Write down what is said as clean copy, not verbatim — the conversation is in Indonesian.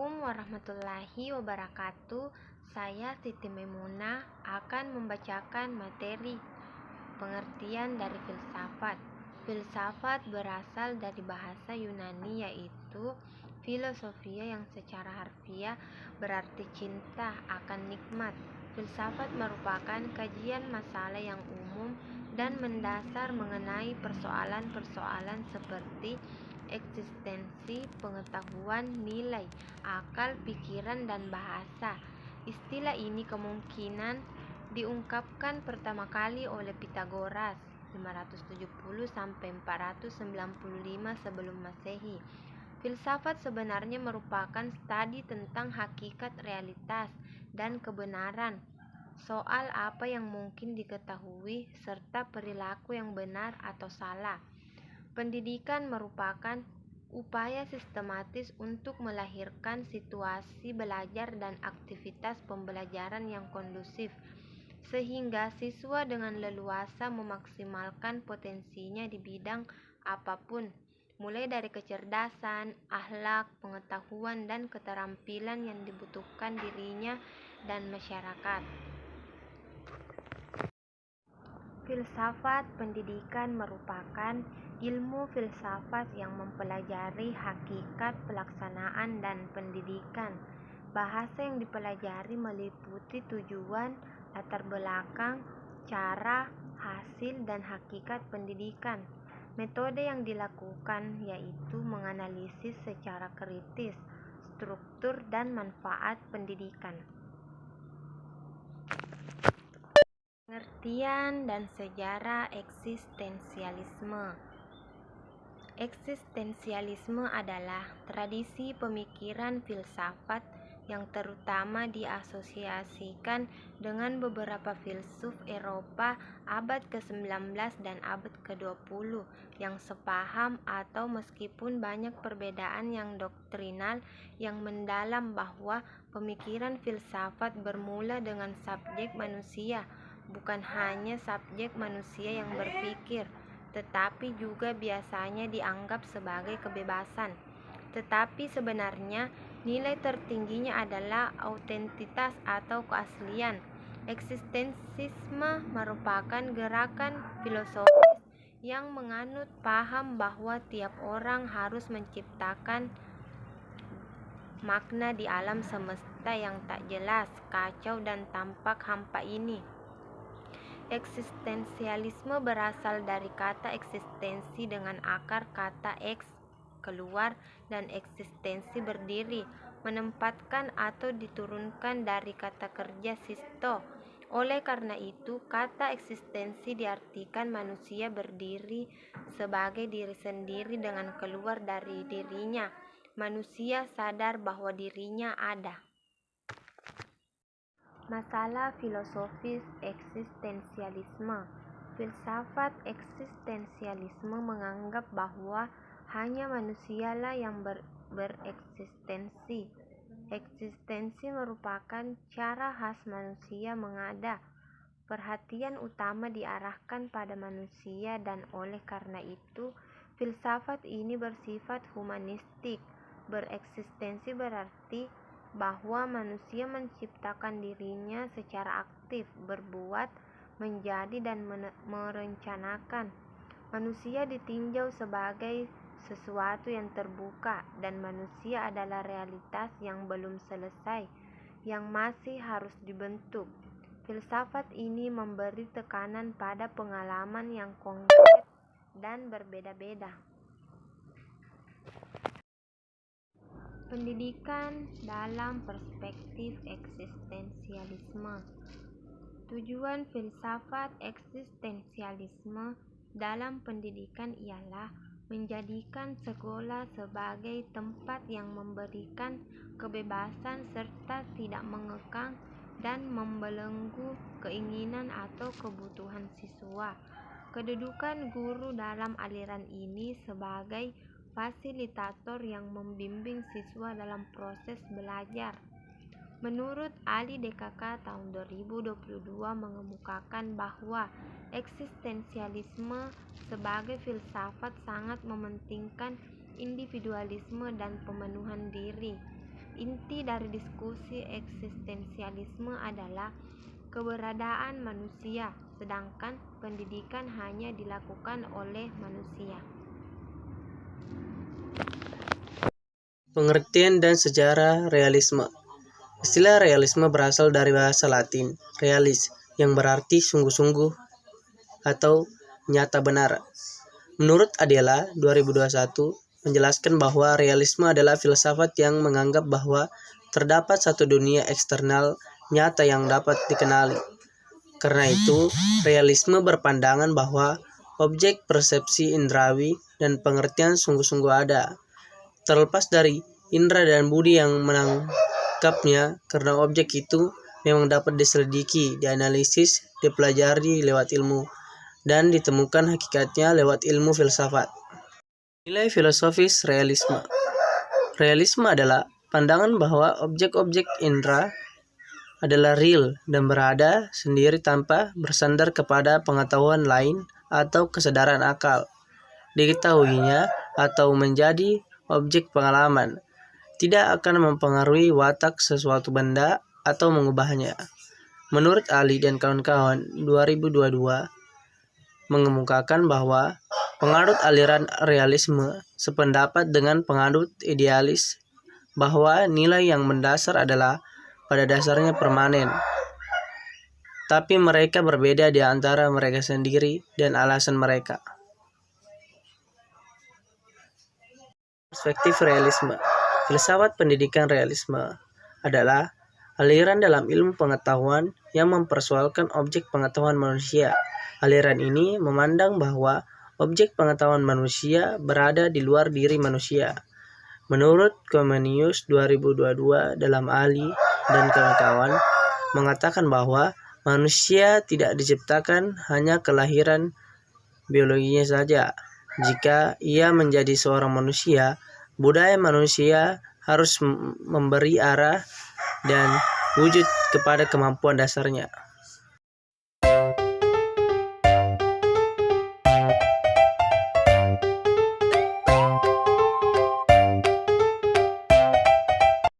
Assalamualaikum warahmatullahi wabarakatuh. Saya Siti Memunah akan membacakan materi pengertian dari filsafat. Filsafat berasal dari bahasa Yunani yaitu filosofia yang secara harfiah berarti cinta akan nikmat. Filsafat merupakan kajian masalah yang umum dan mendasar mengenai persoalan-persoalan seperti eksistensi, pengetahuan, nilai, akal, pikiran, dan bahasa. Istilah ini kemungkinan diungkapkan pertama kali oleh Pythagoras 570–495 sebelum Masehi. Filsafat sebenarnya merupakan studi tentang hakikat realitas dan kebenaran, soal apa yang mungkin diketahui, serta perilaku yang benar atau salah. Pendidikan merupakan upaya sistematis untuk melahirkan situasi belajar dan aktivitas pembelajaran yang kondusif, sehingga siswa dengan leluasa memaksimalkan potensinya di bidang apapun, mulai dari kecerdasan, akhlak, pengetahuan, dan keterampilan yang dibutuhkan dirinya dan masyarakat. Filsafat pendidikan merupakan ilmu filsafat yang mempelajari hakikat pelaksanaan dan pendidikan. Bahasa yang dipelajari meliputi tujuan, latar belakang, cara, hasil, dan hakikat pendidikan. Metode yang dilakukan yaitu menganalisis secara kritis struktur dan manfaat pendidikan. Pengertian dan sejarah eksistensialisme. Eksistensialisme adalah tradisi pemikiran filsafat yang terutama diasosiasikan dengan beberapa filsuf Eropa abad ke-19 dan abad ke-20 yang sepaham atau meskipun banyak perbedaan yang doktrinal yang mendalam bahwa pemikiran filsafat bermula dengan subjek manusia, bukan hanya subjek manusia yang berpikir, tetapi juga biasanya dianggap sebagai kebebasan. Tetapi sebenarnya nilai tertingginya adalah autentitas atau keaslian. Eksistensisme merupakan gerakan filosofis yang menganut paham bahwa tiap orang harus menciptakan makna di alam semesta yang tak jelas, kacau, dan tampak hampa ini. Eksistensialisme berasal dari kata eksistensi dengan akar kata eks, keluar, dan eksistensi berdiri, menempatkan atau diturunkan dari kata kerja sisto. Oleh karena itu, kata eksistensi diartikan manusia berdiri sebagai diri sendiri dengan keluar dari dirinya. Manusia sadar bahwa dirinya ada. Masalah filosofis eksistensialisme. Filsafat eksistensialisme menganggap bahwa hanya manusialah yang bereksistensi. Eksistensi merupakan cara khas manusia mengada. Perhatian utama diarahkan pada manusia dan oleh karena itu, filsafat ini bersifat humanistik. Bereksistensi berarti bahwa manusia menciptakan dirinya secara aktif, berbuat, menjadi, dan merencanakan. Manusia ditinjau sebagai sesuatu yang terbuka, dan manusia adalah realitas yang belum selesai, yang masih harus dibentuk. Filsafat ini memberi tekanan pada pengalaman yang konkret dan berbeda-beda. Pendidikan dalam perspektif eksistensialisme. Tujuan filsafat eksistensialisme dalam pendidikan ialah menjadikan sekolah sebagai tempat yang memberikan kebebasan serta tidak mengekang dan membelenggu keinginan atau kebutuhan siswa. Kedudukan guru dalam aliran ini sebagai fasilitator yang membimbing siswa dalam proses belajar. Menurut Ali DKK tahun 2022 mengemukakan bahwa eksistensialisme sebagai filsafat sangat mementingkan individualisme dan pemenuhan diri. Inti dari diskusi eksistensialisme adalah keberadaan manusia, sedangkan pendidikan hanya dilakukan oleh manusia. Pengertian dan sejarah realisme. Istilah realisme berasal dari bahasa Latin, realis, yang berarti sungguh-sungguh atau nyata benar. Menurut Adela 2021, menjelaskan bahwa realisme adalah filsafat yang menganggap bahwa terdapat satu dunia eksternal nyata yang dapat dikenali. Karena itu, realisme berpandangan bahwa objek persepsi indrawi dan pengertian sungguh-sungguh ada, terlepas dari indera dan budi yang menangkapnya, karena objek itu memang dapat diselidiki, dianalisis, dipelajari lewat ilmu, dan ditemukan hakikatnya lewat ilmu filsafat. Nilai filosofis realisme. Realisme adalah pandangan bahwa objek-objek indera adalah real dan berada sendiri tanpa bersandar kepada pengetahuan lain atau kesadaran akal. Diketahuinya atau menjadi objek pengalaman tidak akan mempengaruhi watak sesuatu benda atau mengubahnya. Menurut Ali dan kawan-kawan 2022 mengemukakan bahwa penganut aliran realisme sependapat dengan penganut idealis bahwa nilai yang mendasar adalah pada dasarnya permanen, tapi mereka berbeda di antara mereka sendiri dan alasan mereka. Perspektif realisme. Filsafat pendidikan realisme adalah aliran dalam ilmu pengetahuan yang mempersoalkan objek pengetahuan manusia. Aliran ini memandang bahwa objek pengetahuan manusia berada di luar diri manusia. Menurut Comenius 2022 dalam Ali dan kawan-kawan mengatakan bahwa manusia tidak diciptakan hanya kelahiran biologinya saja. Jika ia menjadi seorang manusia, budaya manusia harus memberi arah dan wujud kepada kemampuan dasarnya.